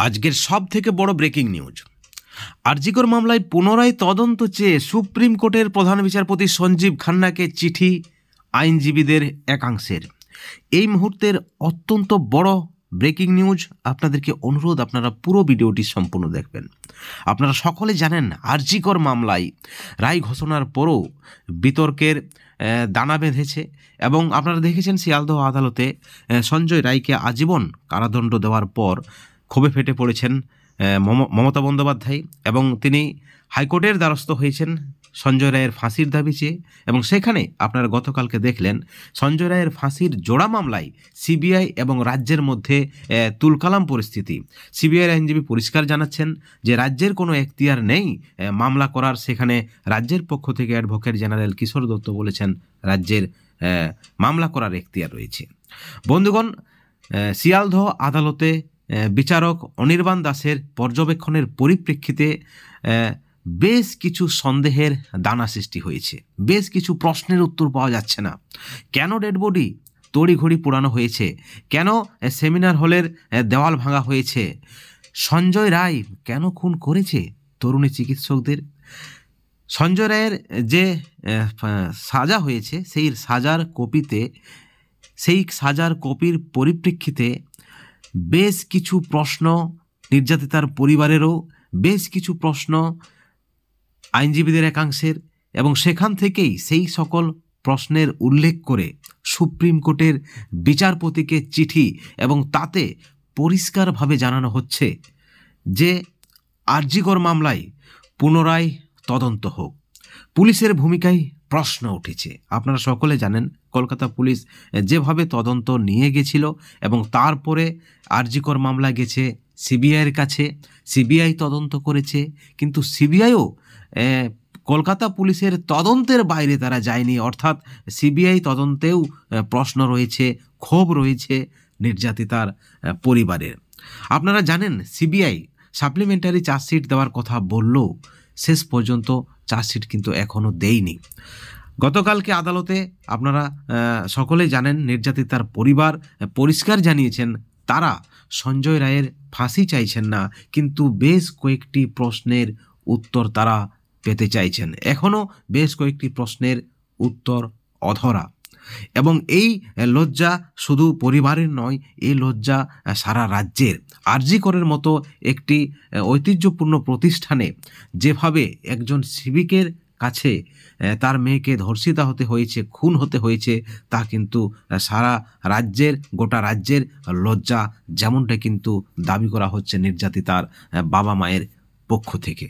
আজকের সব থেকে বড় ব্রেকিং নিউজ, আরজিকর মামলায় পুনরায় তদন্ত চেয়ে সুপ্রিম কোর্টের প্রধান বিচারপতি সঞ্জীব খান্নাকে চিঠি আইনজীবীদের একাংশের। এই মুহূর্তের অত্যন্ত বড় ব্রেকিং নিউজ। আপনাদেরকে অনুরোধ, আপনারা পুরো ভিডিওটি সম্পূর্ণ দেখবেন। আপনারা সকলে জানেন আরজিকর মামলায় রায় ঘোষণার পরও বিতর্কের দানা বেঁধেছে এবং আপনারা দেখেছেন শিয়ালদহ আদালতে সঞ্জয় রায়কে আজীবন কারাদণ্ড দেওয়ার পর ক্ষোভে ফেটে পড়েছেন মমতা বন্দ্যোপাধ্যায় এবং তিনি হাইকোর্টের দ্বারস্থ হয়েছেন সঞ্জয় রায়ের ফাঁসির দাবি চেয়ে। এবং সেখানে আপনারা গতকালকে দেখলেন সঞ্জয় রায়ের ফাঁসির জোড়া মামলায় সিবিআই এবং রাজ্যের মধ্যে তুলকালাম পরিস্থিতি। সিবিআইয়ের আইনজীবী পরিষ্কার জানাচ্ছেন যে রাজ্যের কোনো এখতিয়ার নেই মামলা করার। সেখানে রাজ্যের পক্ষ থেকে অ্যাডভোকেট জেনারেল কিশোর দত্ত বলেছেন রাজ্যের মামলা করার এখতিয়ার রয়েছে। বন্ধুগণ, শিয়ালদহ আদালতে বিচারক অনির্বাণ দাসের পর্যবেক্ষণের পরিপ্রেক্ষিতে বেশ কিছু সন্দেহের দানা সৃষ্টি হয়েছে, বেশ কিছু প্রশ্নের উত্তর পাওয়া যাচ্ছে না। কেন ডেড বডি তড়িঘড়ি পোড়ানো হয়েছে, কেন সেমিনার হলের দেওয়াল ভাঙা হয়েছে, সঞ্জয় রায় কেন খুন করেছে তরুণী চিকিৎসকদের, সঞ্জয় রায়ের যে সাজা হয়েছে সেই সাজার কপিতে, সেই সাজার কপির পরিপ্রেক্ষিতে বেশ কিছু প্রশ্ন নির্যাতিতার পরিবারেরও, বেশ কিছু প্রশ্ন আইনজীবীদের একাংশের, এবং সেখান থেকেই সেই সকল প্রশ্নের উল্লেখ করে সুপ্রিম কোর্টের বিচারপতিকে চিঠি, এবং তাতে পরিষ্কারভাবে জানানো হচ্ছে যে আরজিকর মামলায় পুনরায় তদন্ত হোক। পুলিশের ভূমিকায় প্রশ্ন উঠেছে। আপনারা সকলে জানেন কলকাতা পুলিশ যেভাবে তদন্ত নিয়ে গেছিল এবং তারপরে আরজিকর মামলা গেছে সিবিআইয়ের কাছে, সিবিআই তদন্ত করেছে, কিন্তু সিবিআইও কলকাতা পুলিশের তদন্তের বাইরে তারা যায়নি। অর্থাৎ সিবিআই তদন্তেও প্রশ্ন রয়েছে, ক্ষোভ রয়েছে নির্যাতিতার পরিবারের। আপনারা জানেন সিবিআই সাপ্লিমেন্টারি চার্জশিট দেওয়ার কথা বললেও শেষ পর্যন্ত চার্জশিট কিন্তু এখনও দেয়নি। গতকালকে আদালতে আপনারা সকলেই জানেন নির্যাতিতার পরিবার পরিষ্কার জানিয়েছেন তারা সঞ্জয় রায়ের ফাঁসি চাইছেন না, কিন্তু বেশ কয়েকটি প্রশ্নের উত্তর তারা পেতে চাইছেন। এখনও বেশ কয়েকটি প্রশ্নের উত্তর অধরা, এবং এই লজ্জা শুধু পরিবারের নয়, এই লজ্জা সারা রাজ্যের। আরজিকরের মতো একটি ঐতিহ্যপূর্ণ প্রতিষ্ঠানে যেভাবে একজন সিভিকের কাছে তার মেয়েকে ধর্ষিতা হতে হয়েছে, খুন হতে হয়েছে, তা কিন্তু সারা রাজ্যের, গোটা রাজ্যের লজ্জা, যেমনটা কিন্তু দাবি করা হচ্ছে নির্যাতিতার বাবা মায়ের পক্ষ থেকে।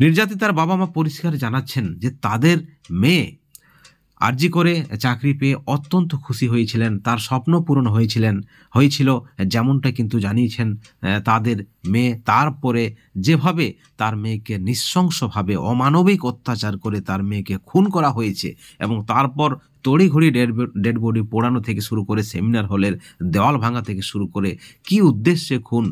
নির্যাতিতার বাবা মা পরিষ্কার জানাচ্ছেন যে তাদের মেয়ে আরজি করে চাকরি পেয়ে অত্যন্ত খুশি হয়েছিলেন, তার স্বপ্ন পূরণ হয়েছিল, যেমনটা কিন্তু জানিয়েছেন তাদের মেয়ে। তারপরে যেভাবে তার মেয়েকে নৃশংসভাবে অমানবিক অত্যাচার করে তার মেয়েকে খুন করা হয়েছে, এবং তারপর তড়িঘড়ি ডেড বডি পোড়ানো থেকে শুরু করে সেমিনার হলের দেওয়াল ভাঙা থেকে শুরু করে কি উদ্দেশ্যে খুন,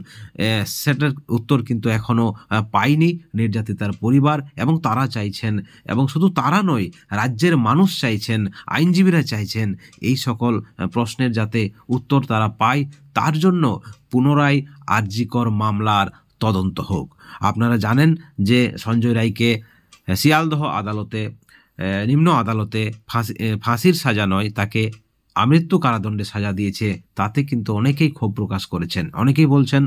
সেটার উত্তর কিন্তু এখনও পায়নি নির্যাতিতার পরিবার। এবং তারা চাইছেন, এবং শুধু তারা নয়, রাজ্যের মানুষ চাইছেন, আইনজীবীরা চাইছেন এই সকল প্রশ্নের যাতে উত্তর তারা পায়, তার জন্য পুনরায় আরজিকর মামলার তদন্ত হোক। আপনারা জানেন যে সঞ্জয় রায়কে শিয়ালদহ আদালতে, নিম্ন আদালতে ফাঁসির সাজা নয়, তাকে আমৃত্যু কারাদণ্ডে সাজা দিয়েছে। তাতে কিন্তু অনেকেই ক্ষোভ প্রকাশ করেছেন, অনেকেই বলছেন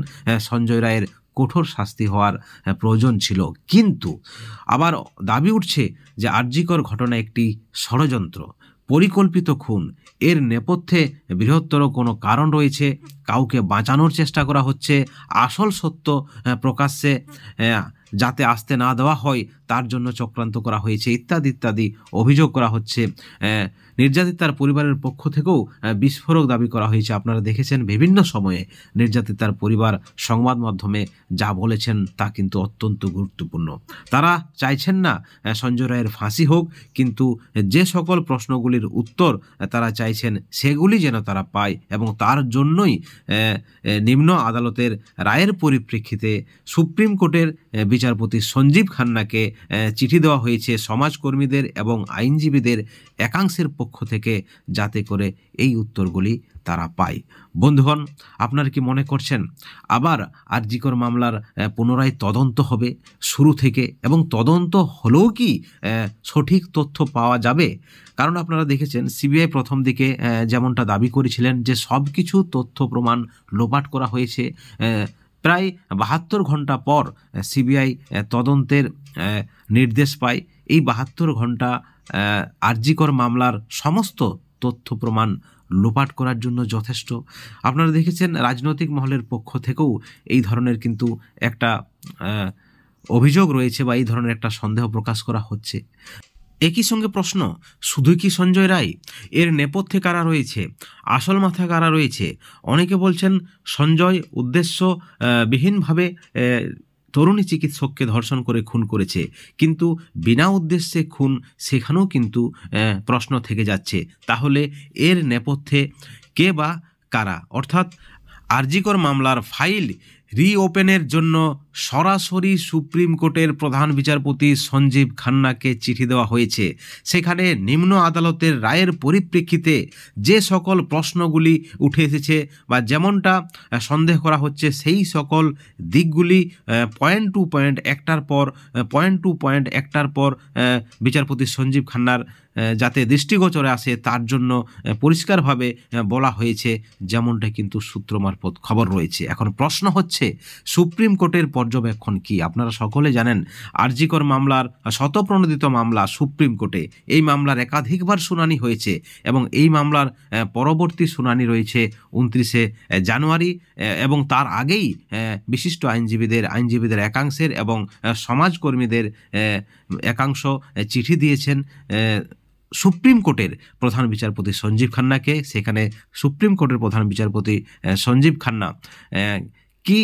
সঞ্জয় রায়ের কঠোর শাস্তি হওয়ার প্রয়োজন ছিল। কিন্তু আবার দাবি উঠছে যে আরজিকর ঘটনা একটি ষড়যন্ত্র, পরিকল্পিত খুন, এর নেপথ্যে বৃহত্তর কোনো কারণ রয়েছে, কাউকে বাঁচানোর চেষ্টা করা হচ্ছে, আসল সত্য প্রকাশ্যে যাতে আসতে না দেওয়া হয় তার জন্য চক্রান্ত করা হয়েছে, ইত্যাদি ইত্যাদি অভিযোগ করা হচ্ছে। নির্যাতিতার পরিবারের পক্ষ থেকেও বিস্ফোরক দাবি করা হয়েছে। আপনারা দেখেছেন বিভিন্ন সময়ে নির্যাতিতার পরিবার সংবাদ মাধ্যমে যা বলেছেন তা কিন্তু অত্যন্ত গুরুত্বপূর্ণ। তারা চাইছেন না সঞ্জয় রায়ের ফাঁসি হোক, কিন্তু যে সকল প্রশ্নগুলির উত্তর তারা চাইছেন সেগুলি যেন তারা পায়, এবং তার জন্যই নিম্ন আদালতের রায়ের পরিপ্রেক্ষিতে সুপ্রিম কোর্টের বিচারপতি সঞ্জীব খান্নাকে চিঠি দেওয়া হয়েছে সমাজকর্মীদের এবং আইনজীবীদের একাংশের পক্ষ থেকে, যাতে করে এই উত্তরগুলি তারা পায়। বন্ধুগণ, আপনারা কি মনে করছেন আবার আরজিকর মামলার পুনরায় তদন্ত হবে শুরু থেকে, এবং তদন্ত হলেও কি সঠিক তথ্য পাওয়া যাবে? কারণ আপনারা দেখেছেন সিবিআই প্রথম দিকে যেমনটা দাবি করেছিলেন যে সব কিছু তথ্য প্রমাণ লোপাট করা হয়েছে। প্রায় 72 ঘন্টা পর সিবিআই তদন্তের নির্দেশ পায়। এই 72 ঘন্টা আরজিকর মামলার সমস্ত তথ্য প্রমাণ লোপাট করার জন্য যথেষ্ট। আপনারা দেখেছেন রাজনৈতিক মহলের পক্ষ থেকেও এই ধরনের কিন্তু একটা অভিযোগ রয়েছে বা এই ধরনের একটা সন্দেহ প্রকাশ করা হচ্ছে। একই সঙ্গে প্রশ্ন, শুধু কি সঞ্জয় রায়? এর নেপথ্যে কারা রয়েছে? আসল মাথা কারা রয়েছে? অনেকে বলছেন সঞ্জয় উদ্দেশ্যবিহীনভাবে তরুণী চিকিৎসককে ধর্ষণ করে খুন করেছে, কিন্তু বিনা উদ্দেশ্যে খুন, সেখানেও কিন্তু প্রশ্ন থেকে যাচ্ছে। তাহলে এর নেপথ্যে কে বা কারা? অর্থাৎ আরজিকর মামলার ফাইল রিওপেনের জন্য সরাসরি সুপ্রিম কোর্টের প্রধান বিচারপতি সঞ্জীব খান্নাকে চিঠি দেওয়া হয়েছে। সেখানে নিম্ন আদালতের রায়ের পরিপ্রেক্ষিতে যে সকল প্রশ্নগুলি উঠে এসেছে বা যেমনটা সন্দেহ করা হচ্ছে, সেই সকল দিকগুলি পয়েন্ট টু পয়েন্ট একটার পর বিচারপতি সঞ্জীব খান্নার যাতে দৃষ্টিগোচরে আসে তার জন্য পরিষ্কারভাবে বলা হয়েছে, যেমনটা কিন্তু সূত্র মারফত খবর রয়েছে। এখন প্রশ্ন হচ্ছে সুপ্রিম কোর্টের পর্যবেক্ষণ কি? আপনারা সকলে জানেন আরজিকর মামলার শতপ্রণোদিত মামলা সুপ্রিম কোর্টে। এই মামলার একাধিকবার শুনানি হয়েছে এবং এই মামলার পরবর্তী শুনানি রয়েছে 29শে জানুয়ারি, এবং তার আগেই বিশিষ্ট আইনজীবীদের একাংশের এবং সমাজকর্মীদের একাংশ চিঠি দিয়েছেন সুপ্রিম কোর্টের প্রধান বিচারপতি সঞ্জীব খান্নাকে। সেখানে সুপ্রিম কোর্টের প্রধান বিচারপতি সঞ্জীব খান্না কি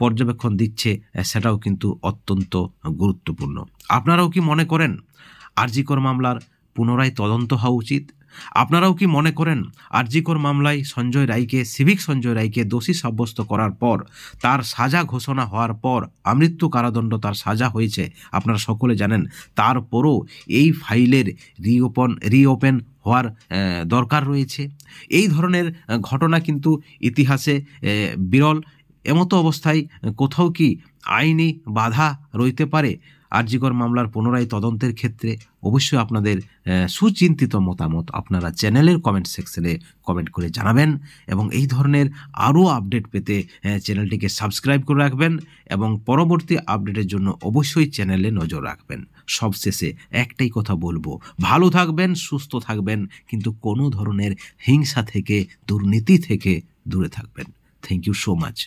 পর্যবেক্ষণ দিচ্ছে সেটাও কিন্তু অত্যন্ত গুরুত্বপূর্ণ। আপনারাও কি মনে করেন আরজিকর মামলার পুনরায় তদন্ত হওয়া উচিত? আপনারাও কি মনে করেন আরজিকর মামলায় সিভিক সঞ্জয় রায়কে দোষী সাব্যস্ত করার পর, তার সাজা ঘোষণা হওয়ার পর, আমৃত্যু কারাদণ্ড তার সাজা হয়েছে, আপনারা সকলে জানেন, তারপরও এই ফাইলের রিওপেন হওয়ার দরকার রয়েছে? এই ধরনের ঘটনা কিন্তু ইতিহাসে বিরল। এমতো অবস্থায় কোথাও কি আইনি বাধা রইতে পারে আরজিকর মামলার পুনরায় তদন্তের ক্ষেত্রে? অবশ্যই আপনাদের সুচিন্তিত মতামত আপনারা চ্যানেলের কমেন্ট সেকশনে কমেন্ট করে জানাবেন, এবং এই ধরনের আরও আপডেট পেতে চ্যানেলটিকে সাবস্ক্রাইব করে রাখবেন এবং পরবর্তী আপডেটের জন্য অবশ্যই চ্যানেলে নজর রাখবেন। সবশেষে একটাই কথা বলবো, ভালো থাকবেন, সুস্থ থাকবেন, কিন্তু কোনো ধরনের হিংসা থেকে, দুর্নীতি থেকে দূরে থাকবেন। Thank you so much.